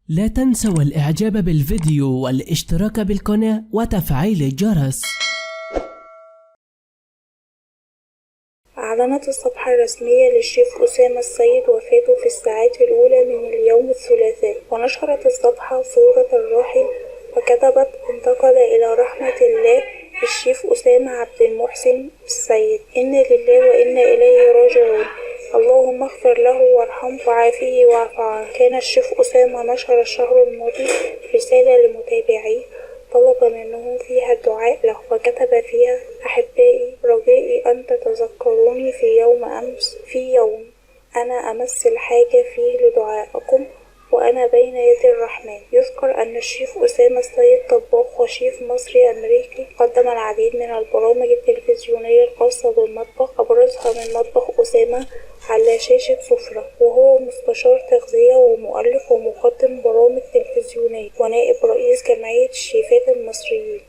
لا تنسوا الإعجاب بالفيديو والاشتراك بالقناة وتفعيل الجرس. أعلنت الصفحة الرسمية للشيف أسامة السيد وفاته في الساعات الأولى من اليوم الثلاثاء، ونشرت الصفحة صورة الراحل وكتبت: انتقل إلى رحمة الله الشيف أسامة عبد المحسن السيد، إنا لله وإنا إليه راجعون، اللهم اغفر له وارحمه وعافيه واعف عنه. كان الشيف أسامة نشر الشهر الماضي رسالة لمتابعيه طلب منهم فيها الدعاء له، وكتب فيها: أحبائي، رجائي أن تتذكروني في يوم أنا أمس الحاجة فيه لدعائكم وأنا بين يدي الرحمن. يذكر أن الشيف أسامة السيد طباخ وشيف مصري أمريكي قدم العديد من البرامج التلفزيونية الخاصة بالمطبخ، أبرزها من مطبخ أسامة على شاشة سفرة، وهو مستشار تغذية ومؤلف ومقدم برامج تلفزيونية ونائب رئيس جمعية الشيفات المصريين.